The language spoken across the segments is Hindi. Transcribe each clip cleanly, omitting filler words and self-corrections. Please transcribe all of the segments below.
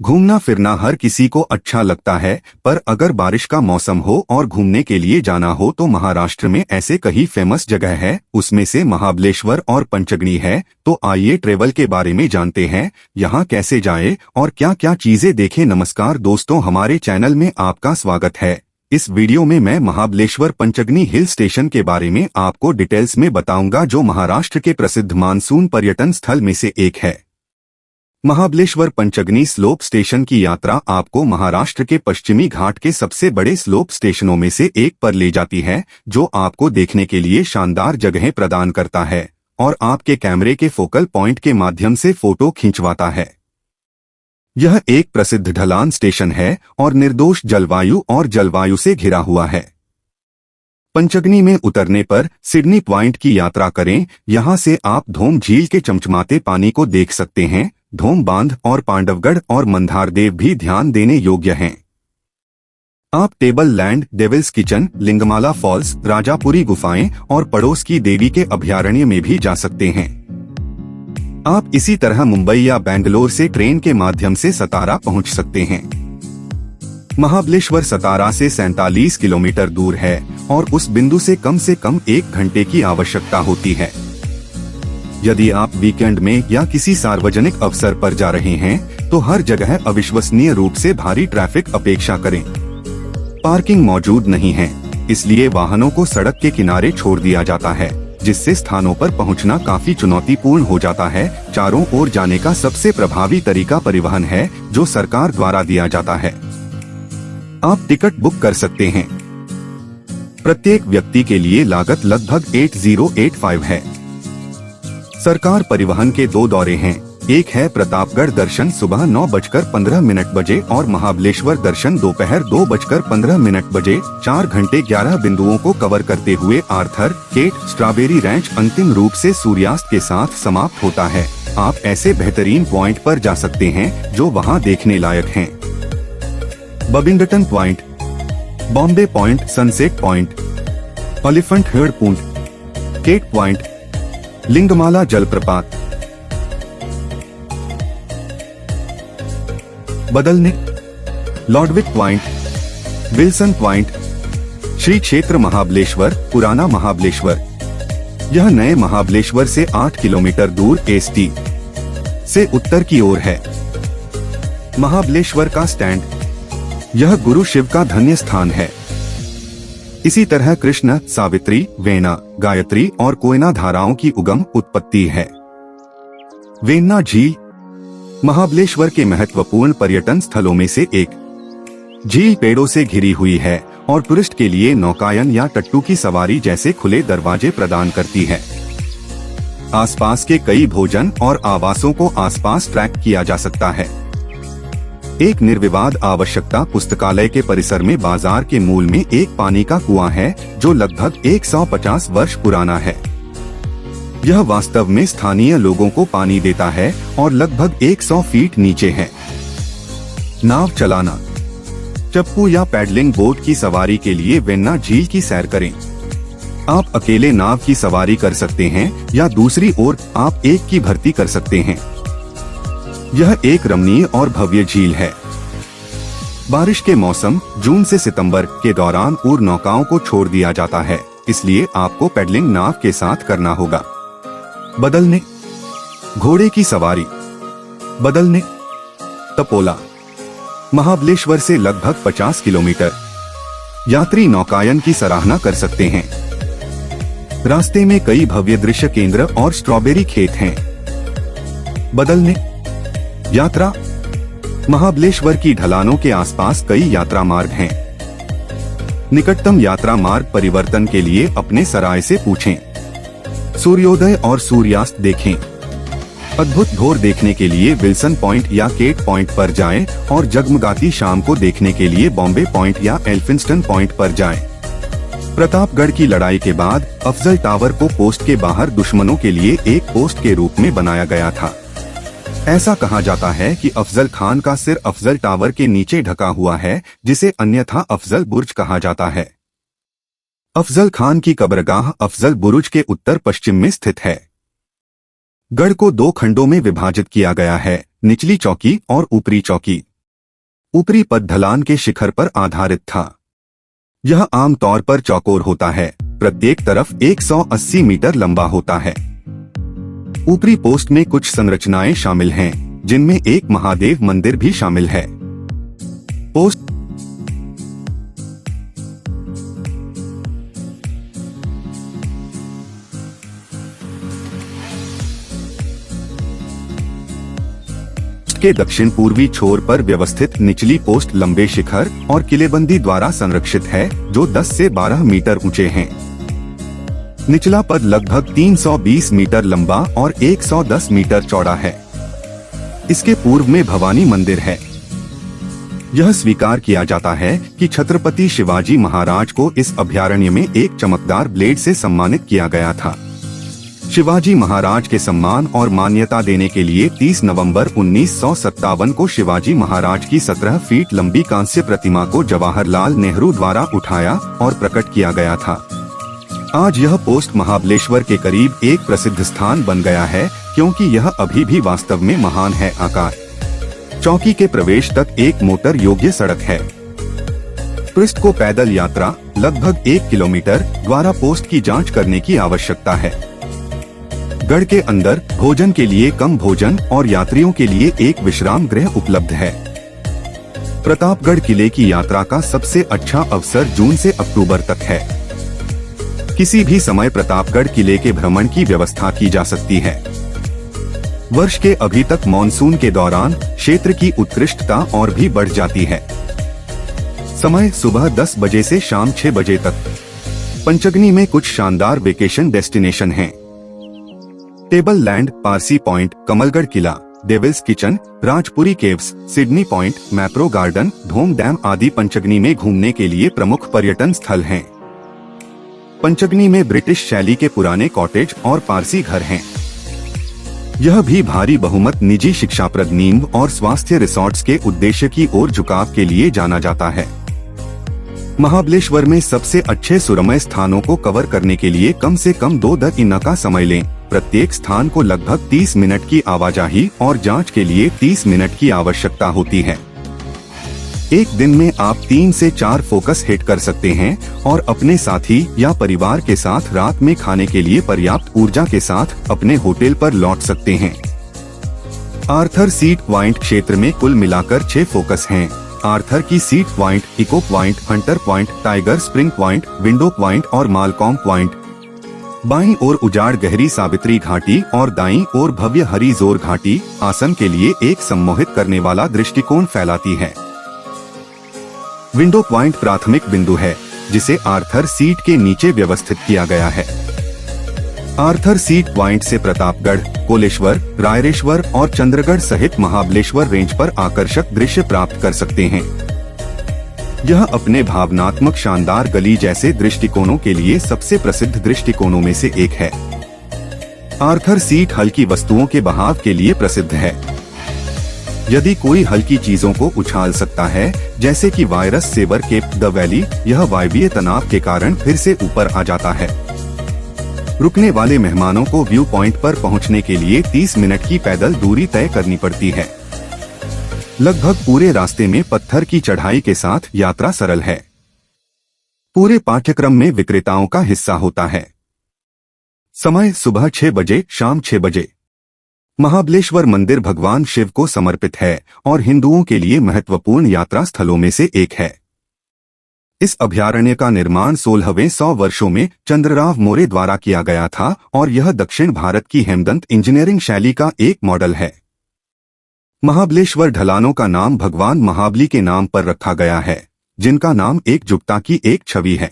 घूमना फिरना हर किसी को अच्छा लगता है, पर अगर बारिश का मौसम हो और घूमने के लिए जाना हो तो महाराष्ट्र में ऐसे कई फेमस जगह है। उसमें से महाबलेश्वर और पंचगनी है। तो आइए ट्रेवल के बारे में जानते हैं, यहाँ कैसे जाए और क्या क्या चीजें देखें। नमस्कार दोस्तों, हमारे चैनल में आपका स्वागत है। इस वीडियो में मैं महाबलेश्वर पंचगनी हिल स्टेशन के बारे में आपको डिटेल्स में बताऊंगा, जो महाराष्ट्र के प्रसिद्ध मानसून पर्यटन स्थल में से एक है। महाबलेश्वर पंचगनी स्लोप स्टेशन की यात्रा आपको महाराष्ट्र के पश्चिमी घाट के सबसे बड़े स्लोप स्टेशनों में से एक पर ले जाती है, जो आपको देखने के लिए शानदार जगहें प्रदान करता है और आपके कैमरे के फोकल पॉइंट के माध्यम से फोटो खिंचवाता है। यह एक प्रसिद्ध ढलान स्टेशन है और निर्दोष जलवायु से घिरा हुआ है। पंचगनी में उतरने पर सिडनी पॉइंट की यात्रा करें। यहां से आप धोम झील के चमचमाते पानी को देख सकते हैं। धोम बांध और पांडवगढ़ और मंधारदेव भी ध्यान देने योग्य हैं। आप table land, devil's kitchen, Lingmala falls, Rajapuri गुफाएं और पड़ोस की देवी के अभयारण्य में भी जा सकते हैं। आप इसी तरह मुंबई या बेंगलोर से ट्रेन के माध्यम से सतारा पहुंच सकते हैं। महाबलेश्वर सतारा से 47 किलोमीटर दूर है और उस बिंदु से कम 1 घंटे की आवश्यकता होती है। यदि आप वीकेंड में या किसी सार्वजनिक अवसर पर जा रहे हैं तो हर जगह अविश्वसनीय रूप से भारी ट्रैफिक अपेक्षा करें। पार्किंग मौजूद नहीं है, इसलिए वाहनों को सड़क के किनारे छोड़ दिया जाता है, जिससे स्थानों पर पहुंचना काफी चुनौतीपूर्ण हो जाता है। चारों ओर जाने का सबसे प्रभावी तरीका परिवहन है, जो सरकार द्वारा दिया जाता है। आप टिकट बुक कर सकते हैं। प्रत्येक व्यक्ति के लिए लागत लगभग 8085 है। सरकार परिवहन के 2 दौरे हैं। एक है प्रतापगढ़ दर्शन सुबह 9:15 बजे और महाबलेश्वर दर्शन दोपहर 2:15 बजे। 4 घंटे 11 बिंदुओं को कवर करते हुए आर्थर केट स्ट्रॉबेरी रैंच अंतिम रूप से सूर्यास्त के साथ समाप्त होता है। आप ऐसे बेहतरीन पॉइंट पर जा सकते हैं जो वहां देखने लायक हैं। Babington point, Bombay point, sunset point, elephant head point, Kate point, Lingmala जलप्रपात। बदलने, Lodwick point, Wilson point, Shri Kshetra Mahabaleshwar, पुराना महाबलेश्वर। यह नए महाबलेश्वर से 8 किलोमीटर दूर ईस्ट से उत्तर की ओर है। महाबलेश्वर का स्टैंड, यह गुरु शिव का धन्य स्थान है। इसी तरह कृष्ण, सावित्री, वेना, गायत्री और कोयना धाराओं की उगम उत्पत्ति है। वेन्ना झील महाबलेश्वर के महत्वपूर्ण पर्यटन स्थलों में से एक। झील पेड़ों से घिरी हुई है और टूरिस्ट के लिए नौकायन या टट्टू की सवारी जैसे खुले दरवाजे प्रदान करती है। आसपास के कई भोजन और आवासों को आसपास ट्रैक किया जा सकता है। एक निर्विवाद आवश्यकता पुस्तकालय के परिसर में बाजार के मूल में एक पानी का कुआं है, जो लगभग 150 वर्ष पुराना है। यह वास्तव में स्थानीय लोगों को पानी देता है और लगभग 100 फीट नीचे है। नाव चलाना, चप्पू या पैडलिंग बोट की सवारी के लिए वेन्ना झील की सैर करें। आप अकेले नाव की सवारी कर सकते हैं या दूसरी ओर आप एक की भर्ती कर सकते हैं। यह एक रमणीय और भव्य झील है। बारिश के मौसम जून से सितंबर के दौरान पूर्व नौकाओं को छोड़ दिया जाता है, इसलिए आपको पैडलिंग नाव के साथ करना होगा। बदलने, घोड़े की सवारी। बदलने, तपोला महाबलेश्वर से लगभग 50 किलोमीटर। यात्री नौकायन की सराहना कर सकते हैं। रास्ते में कई भव्य दृश्य केंद्र और स्ट्रॉबेरी खेत हैं। बदलने, यात्रा महाबलेश्वर की ढलानों के आसपास कई यात्रा मार्ग हैं। निकटतम यात्रा मार्ग परिवर्तन के लिए अपने सराय से पूछें। सूर्योदय और सूर्यास्त देखें। अद्भुत भोर देखने के लिए विल्सन पॉइंट या केट पॉइंट पर जाएं और जगमगाती शाम को देखने के लिए बॉम्बे पॉइंट या एल्फिंस्टन पॉइंट पर जाएं। प्रतापगढ़ की लड़ाई के बाद अफजल टावर को पोस्ट के बाहर दुश्मनों के लिए एक पोस्ट के रूप में बनाया गया था। ऐसा कहा जाता है कि अफजल खान का सिर अफजल टावर के नीचे ढका हुआ है, जिसे अन्यथा अफजल बुर्ज कहा जाता है। अफजल खान की कब्रगाह अफजल बुरुज के उत्तर पश्चिम में स्थित है। गढ़ को 2 खंडों में विभाजित किया गया है, निचली चौकी और ऊपरी चौकी। ऊपरी पद ढलान के शिखर पर आधारित था। यह आमतौर पर चौकोर होता है, प्रत्येक तरफ 180 मीटर लंबा होता है। ऊपरी पोस्ट में कुछ संरचनाएं शामिल हैं, जिनमें एक महादेव मंदिर भी शामिल है। पोस्ट के दक्षिण पूर्वी छोर पर व्यवस्थित निचली पोस्ट लंबे शिखर और किलेबंदी द्वारा संरक्षित है, जो 10 से 12 मीटर ऊंचे हैं। निचला पद लगभग 320 मीटर लंबा और 110 मीटर चौड़ा है। इसके पूर्व में भवानी मंदिर है। यह स्वीकार किया जाता है कि छत्रपति शिवाजी महाराज को इस अभयारण्य में एक चमकदार ब्लेड से सम्मानित किया गया था। शिवाजी महाराज के सम्मान और मान्यता देने के लिए 30 नवंबर 1957 को शिवाजी महाराज की 17 फीट लंबी कांस्य प्रतिमा को जवाहरलाल नेहरू द्वारा उठाया और प्रकट किया गया था। आज यह पोस्ट महाबलेश्वर के करीब एक प्रसिद्ध स्थान बन गया है, क्योंकि यह अभी भी वास्तव में महान है। आकार चौकी के प्रवेश तक एक मोटर योग्य सड़क है। पृष्ठ को पैदल यात्रा लगभग 1 किलोमीटर द्वारा पोस्ट की जांच करने की आवश्यकता है। गढ़ के अंदर भोजन के लिए कम भोजन और यात्रियों के लिए एक विश्राम गृह उपलब्ध है। प्रतापगढ़ किले की यात्रा का सबसे अच्छा अवसर जून से अक्टूबर तक है। किसी भी समय प्रतापगढ़ किले के भ्रमण की व्यवस्था की जा सकती है। वर्ष के अभी तक मानसून के दौरान क्षेत्र की उत्कृष्टता और भी बढ़ जाती है। समय सुबह 10 बजे से शाम 6 बजे तक। पंचगनी में कुछ शानदार वेकेशन डेस्टिनेशन हैं। Table land, Parsi point, Kamalgad किला, devil's kitchen, Rajpuri caves, Sydney point, Mapro garden, Dhom dam आदि पंचगनी में घूमने के लिए प्रमुख पर्यटन स्थल हैं। पंचगनी में ब्रिटिश शैली के पुराने कॉटेज और पारसी घर हैं। यह भी भारी बहुमत निजी शिक्षाप्रद नींव और स्वास्थ्य रिसोर्ट्स के उद्देश्य की ओर झुकाव के लिए जाना जाता है। महाबलेश्वर में सबसे अच्छे सुरम्य स्थानों को कवर करने के लिए कम से कम 2 दिन का समय लें। प्रत्येक स्थान को लगभग 30 मिनट की आवाजाही और जांच के लिए 30 मिनट की आवश्यकता होती है। एक दिन में आप 3 से 4 फोकस हिट कर सकते हैं और अपने साथी या परिवार के साथ रात में खाने के लिए पर्याप्त ऊर्जा के साथ अपने होटल पर लौट सकते हैं। आर्थर सीट पॉइंट क्षेत्र में कुल मिलाकर 6 फोकस हैं। आर्थर की seat point, echo point, Hunter point, tiger spring point, window point और मालकॉम पॉइंट। बाईं ओर उजाड़ गहरी सावित्री घाटी और दाईं ओर भव्य हरिजोर घाटी आसन के लिए एक सम्मोहित करने वाला दृष्टिकोण फैलाती है। विंडो पॉइंट प्राथमिक बिंदु है, जिसे आर्थर सीट के नीचे व्यवस्थित किया गया है। आर्थर सीट पॉइंट से प्रतापगढ़, कोलेश्वर, रायरेश्वर और चंद्रगढ़ सहित महाबलेश्वर रेंज पर आकर्षक दृश्य प्राप्त कर सकते हैं। यह अपने भावनात्मक शानदार गली जैसे दृष्टिकोणों के लिए सबसे प्रसिद्ध दृष्टिकोणों में से एक है। आर्थर सीट हल्की वस्तुओं के बहाव के लिए प्रसिद्ध है। यदि कोई हल्की चीजों को उछाल सकता है, जैसे कि वायरस सेबर केप द वैली, यह वायवीय तनाव के कारण फिर से ऊपर आ जाता है। रुकने वाले मेहमानों को व्यू पॉइंट पर पहुंचने के लिए 30 मिनट की पैदल दूरी तय करनी पड़ती है। लगभग पूरे रास्ते में पत्थर की चढ़ाई के साथ यात्रा सरल है। पूरे पाठ्यक्रम में विक्रेताओं का हिस्सा होता है। समय सुबह 6 बजे, शाम 6 बजे। महाबलेश्वर मंदिर भगवान शिव को समर्पित है और हिंदुओं के लिए महत्वपूर्ण यात्रा स्थलों में से एक है। इस अभयारण्य का निर्माण 16वें 100 वर्षों में चंद्रराव मोरे द्वारा किया गया था और यह दक्षिण भारत की हेमदंत इंजीनियरिंग शैली का एक मॉडल है। महाबलेश्वर ढलानों का नाम भगवान महाबली के नाम पर रखा गया है, जिनका नाम एकजुटता की एक छवि है।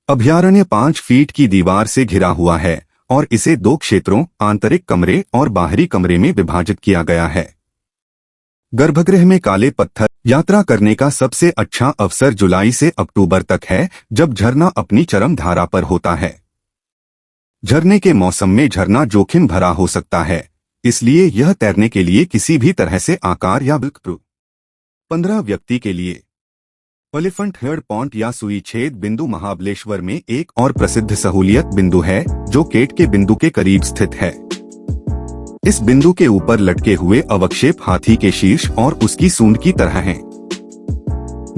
अभयारण्य 5 फीट की दीवार से घिरा हुआ है और इसे 2 क्षेत्रों, आंतरिक कमरे और बाहरी कमरे में विभाजित किया गया है। गर्भगृह में काले पत्थर यात्रा करने का सबसे अच्छा अवसर जुलाई से अक्टूबर तक है, जब झरना अपनी चरम धारा पर होता है। झरने के मौसम में झरना जोखिम भरा हो सकता है, इसलिए यह तैरने के लिए किसी भी तरह से आकार या बिल्कुल 15 व्यक्ति के लिए। एलिफेंट हेड पॉइंट या सुई छेद बिंदु महाबलेश्वर में एक और प्रसिद्ध सहूलियत बिंदु है, जो केट के बिंदु के करीब स्थित है। इस बिंदु के ऊपर लटके हुए अवक्षेप हाथी के शीर्ष और उसकी सूंड की तरह हैं।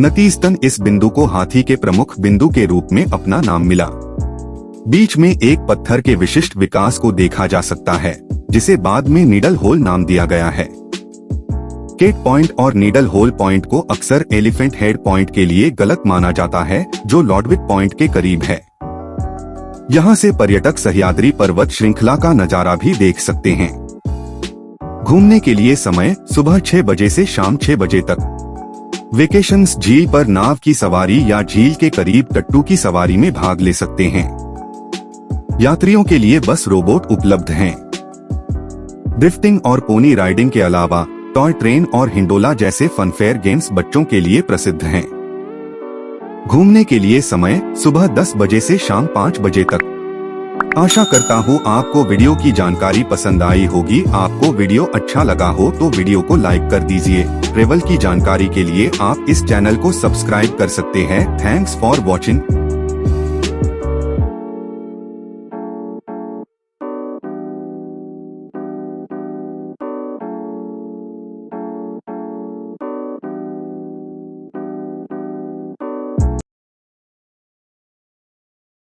नतीजतन इस बिंदु को हाथी के प्रमुख बिंदु के रूप में अपना नाम मिला। बीच में एक पत्थर के विशिष्ट विकास को देखा जा सकता है, जिसे बाद में नीडल होल नाम दिया गया है। केट पॉइंट और नीडल होल पॉइंट को अक्सर एलिफेंट हेड पॉइंट के लिए गलत माना जाता है, जो लॉर्डविक पॉइंट के करीब है। यहाँ से पर्यटक सह्याद्री पर्वत श्रृंखला का नजारा भी देख सकते हैं। घूमने के लिए समय सुबह 6 बजे से शाम 6 बजे तक। वेकेशंस झील पर नाव की सवारी या झील के करीब टट्टू की सवारी में भाग ले सकते हैं। यात्रियों के लिए बस रोबोट उपलब्ध हैं। ड्रिफ्टिंग और पोनी राइडिंग के अलावा टॉय ट्रेन और हिंडोला जैसे फनफेयर गेम्स बच्चों के लिए प्रसिद्ध हैं। घूमने के लिए समय सुबह 10 बजे से शाम 5 बजे तक। आशा करता हूँ आपको वीडियो की जानकारी पसंद आई होगी। आपको वीडियो अच्छा लगा हो तो वीडियो को लाइक कर दीजिए। ट्रेवल की जानकारी के लिए आप इस चैनल को सब्सक्राइब कर सकते हैं। Thanks for watching.